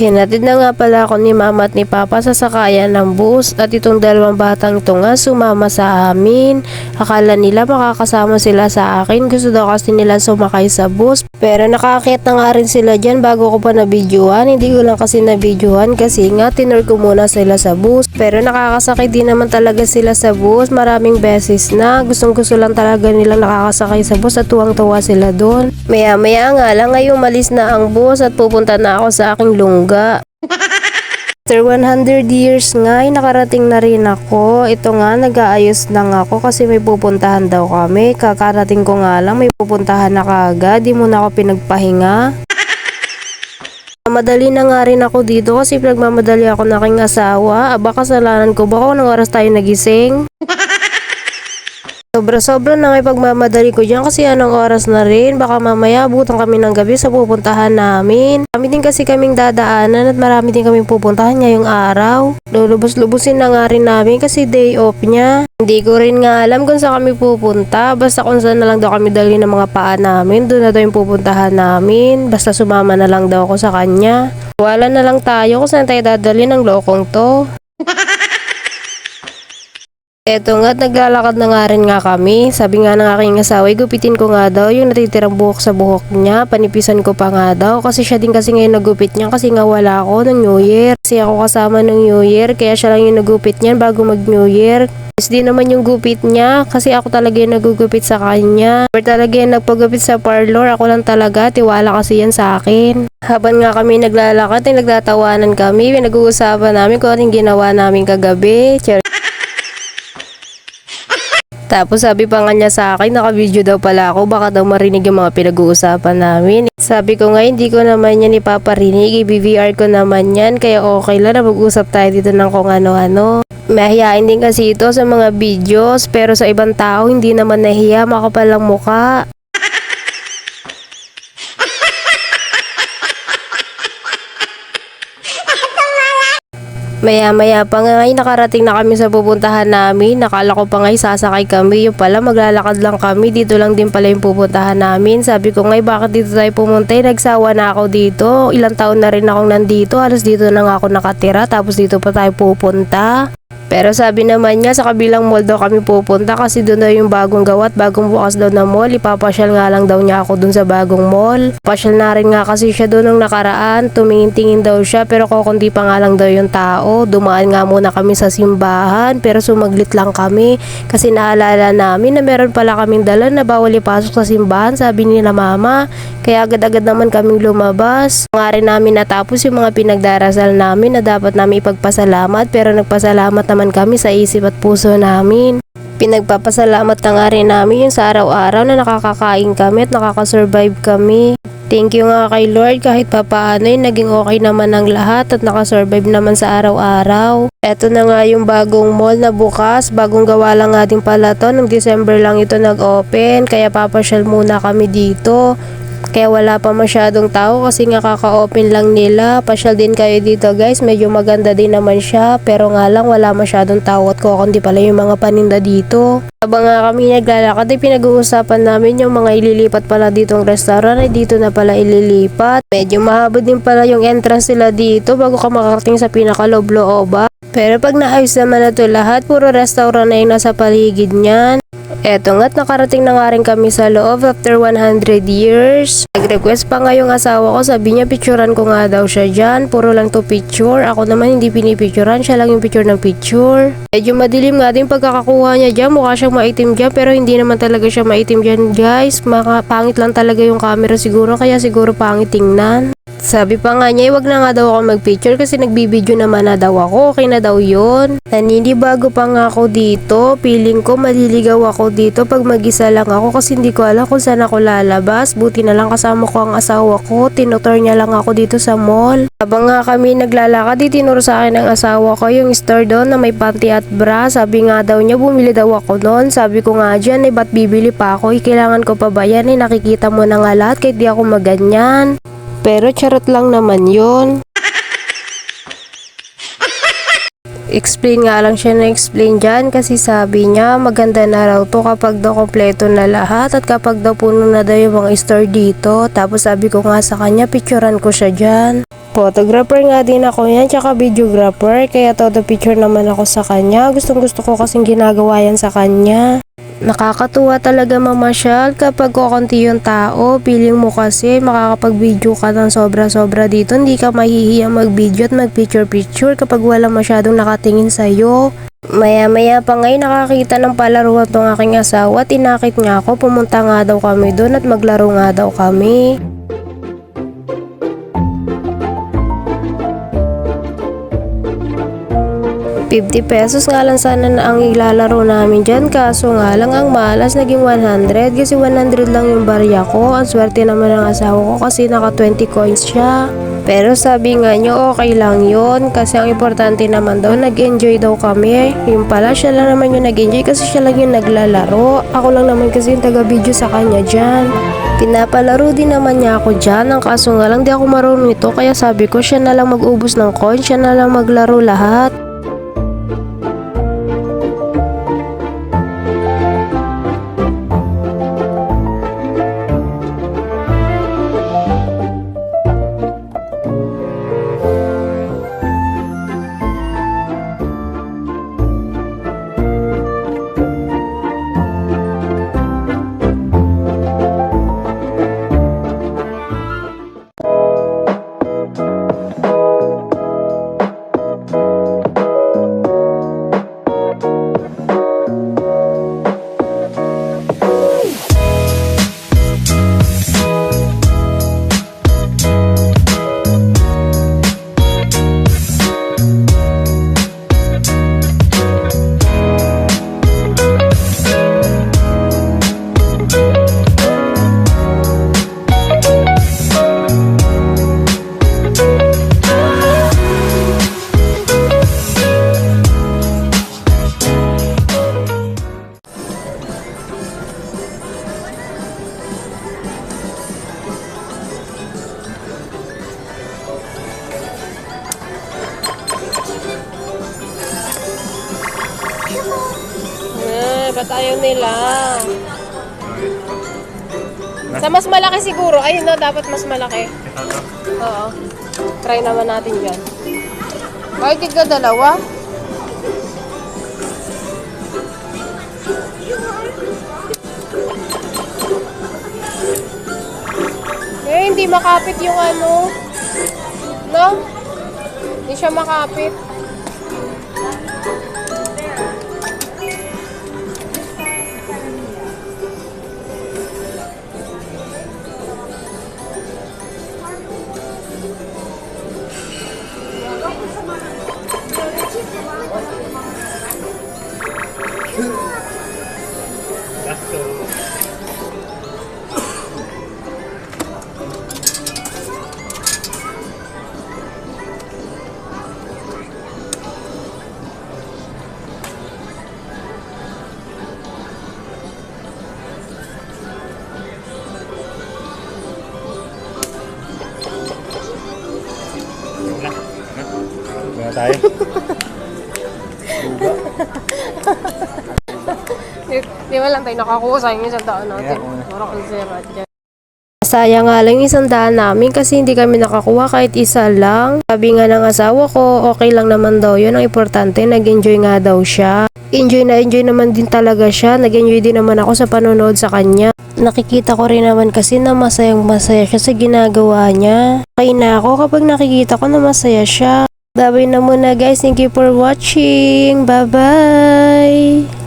Hinatid na nga pala ako ni mama at ni papa sa sakayan ng bus at itong dalawang batang ito nga sumama sa amin. Akala nila makakasama sila sa akin, gusto daw kasi nila sumakay sa bus. Pero nakaakyat na nga rin sila dyan bago ko pa nabidyohan. Hindi ko lang kasi nabidyohan kasi nga tinur ko muna sila sa bus. Pero nakakasakay din naman talaga sila sa bus maraming beses na. Gustong gusto lang talaga nilang nakakasakay sa bus at tuwang-tuwa sila doon. Maya maya nga lang ngayong malis na ang bus at pupunta na ako sa aking lungga. After 100 years nga ay nakarating na rin ako. Ito nga nag-aayos lang ako kasi may pupuntahan daw kami. Kakarating ko nga lang may pupuntahan na kaagad. Di muna ako pinagpahinga. Madali na nga rin ako dito kasi pinagmamadali ako ng aking asawa. Aba kasalanan ko ba kung anong oras tayo nagising? Sobra-sobra na may pagmamadali ko dyan kasi anong oras na rin. Baka mamaya abutan kami ng gabi sa pupuntahan namin. Kami din kasi kaming dadaanan at marami din kaming pupuntahan ngayong araw. Lulubos-lubusin na nga rin namin kasi day off niya. Hindi ko rin nga alam kung saan kami pupunta. Basta kung saan na lang daw kami dali ng mga paa namin. Doon na daw yung pupuntahan namin. Basta sumama na lang daw ako sa kanya. Wala na lang tayo kung saan tayo dadali ng lokong to. Eto nga, naglalakad na nga rin nga kami. Sabi nga ng aking asawa, gupitin ko nga daw yung natitirang buhok sa buhok niya. Panipisan ko pa nga daw. Kasi siya din kasi ngayon nagupit niya kasi nga wala ako ng New Year. Kasi ako kasama ng New Year, kaya siya lang yung nagupit niyan bago mag New Year. Mas di naman yung gupit niya kasi ako talaga yung nagugupit sa kanya. Or talaga yung nagpagupit sa parlor, ako lang talaga. Tiwala kasi yan sa akin. Habang nga kami naglalakad, ay nagtatawanan kami. Pinag-uusapan namin kung anong ginawa namin kagabi. Tapos sabi pa nga niya sa akin, naka-video daw pala ako, baka daw marinig yung mga pinag-uusapan namin. Sabi ko nga, hindi ko naman yan ipaparinig, i-BVR ko naman yan, kaya okay lang na mag-usap tayo dito ng kung ano-ano. Mahihain din kasi ito sa mga videos, pero sa ibang tao hindi naman nahiya, makapal ang muka. Maya-maya pa nga ay nakarating na kami sa pupuntahan namin. Nakala ko pa nga sasakay kami. Yung pala maglalakad lang kami. Dito lang din pala yung pupuntahan namin. Sabi ko nga bakit dito tayo pumunta? Nagsawa na ako dito. Ilang taon na rin akong nandito. Halos dito na nga ako nakatira. Tapos dito pa tayo pupunta. Pero sabi naman niya sa kabilang mall daw kami pupunta kasi doon daw yung bagong gawa at bagong bukas daw na mall. Ipapasyal nga lang daw niya ako doon sa bagong mall. Pasyal na rin nga kasi siya doon nung nakaraan. Tumingin-tingin daw siya pero kukunti pa nga lang daw yung tao. Dumaan nga muna kami sa simbahan pero sumaglit lang kami kasi naalala namin na meron pala kaming dala na bawal ipasok sa simbahan, sabi ni na mama. Kaya agad-agad naman kaming lumabas. Nga rin namin natapos yung mga pinagdarasal namin na dapat namin ipagpasalamat pero nagpasalamat naman kami sa isip at puso namin. Pinagpapasalamat na nga rin namin yung sa araw-araw na nakakakain kami at nakakasurvive kami. Thank you nga kay Lord kahit papaano naging okay naman ang lahat at nakasurvive naman sa araw-araw. Eto na nga yung bagong mall na bukas. Bagong gawa lang nga din pala to. Noong December lang ito nag-open kaya papasyal muna kami dito. Kaya wala pa masyadong tao kasi nga kaka-open lang nila. Pasyal din kayo dito guys. Medyo maganda din naman siya. Pero nga lang wala masyadong tao at kukundi pala yung mga paninda dito. Habang nga kami naglalakad ay pinag-uusapan namin yung mga ililipat pala ditong restaurant ay dito na pala ililipat. Medyo mahaba din pala yung entrance nila dito bago ka makarating sa pinaka-loob-looba. Pero pag naayos naman na to lahat, puro restaurant na yung nasa paligid niyan. Eto nga't nakarating na nga rin kami sa loob after 100 years. Nag-request pa nga yung asawa ko, sabi niya picturean ko nga daw siya dyan. Puro lang to picture. Ako naman hindi pinipicturean, siya lang yung picture ng picture. Medyo madilim nga din pagkakakuha niya dyan. Mukha siyang maitim dyan pero hindi naman talaga siya maitim dyan guys. Pangit lang talaga yung camera siguro kaya siguro pangit tingnan. Sabi pa nga niya, wag na nga daw ako mag-picture kasi nagbibideo naman na daw ako. Okay na daw yun. Naninibago pa nga ako dito. Feeling ko maliligaw ako dito pag mag-isa lang ako kasi hindi ko alam kung saan ako lalabas. Buti na lang kasama ko ang asawa ko. Tinutor niya lang ako dito sa mall. Habang nga kami naglalakad, itinuro sa akin ng asawa ko yung store doon na may panty at bra. Sabi nga daw niya, bumili daw ako noon. Sabi ko nga dyan, ba't bibili pa ako? Kailangan ko pa ba yan? Nakikita mo na nga lahat kahit di ako maganyan. Pero charot lang naman yun. Explain nga lang siya na explain dyan kasi sabi niya maganda na raw to kapag daw kompleto na lahat at kapag daw puno na daw yung mga store dito. Tapos sabi ko nga sa kanya picturean ko siya dyan. Photographer nga din ako yan, tsaka videographer, kaya todo picture naman ako sa kanya. Gustong gusto ko kasing ginagawa yan sa kanya. Nakakatuwa talaga mamasyal kapag kukunti yung tao. Feeling mo kasi makakapag-video ka ng sobra-sobra dito. Hindi ka mahihiya mag-video at mag-picture-picture kapag wala masyadong nakatingin sa'yo. Maya-maya pa ngayon nakakita ng palaruan tong aking asawa. Tinakit nga ako, pumunta nga daw kami doon at maglaro nga daw kami. 50 pesos nga lang sana na ang ilalaro namin dyan, kaso nga lang ang malas naging 100 kasi 100 lang yung barya ko. Ang swerte naman ng asawa ko kasi naka 20 coins siya. Pero sabi nga nyo okay lang yun kasi ang importante naman daw nag-enjoy daw kami. Yung pala siya lang naman yung nag-enjoy kasi siya lang yung naglalaro. Ako lang naman kasi yung taga-video sa kanya dyan. Pinapalaro din naman niya ako dyan, ang kaso nga lang di ako marunong nito kaya sabi ko siya na lang mag-ubos ng coins, siya na lang maglaro lahat. Ba't ayaw nila? Sa mas malaki siguro. Ayun na, dapat mas malaki. Oo. Try naman natin dyan. Kahit tigda dalawa. Eh, hindi makapit yung ano. No? Hindi siya makapit. Wala tayo. Di ba lang tayo nakakuha sa inyo sa daan natin. Yeah, Parang ang zero dyan. Sayang nga lang yung 100 namin kasi hindi kami nakakuha kahit isa lang. Sabi nga ng asawa ko, okay lang naman daw yun. Ang importante, nag-enjoy nga daw siya. Enjoy na enjoy naman din talaga siya. Nag-enjoy din naman ako sa panonood sa kanya. Nakikita ko rin naman kasi na masayang masaya siya sa ginagawa niya. Okay na ako kapag nakikita ko na masaya siya. Babay na muna guys. Thank you for watching. Bye-bye!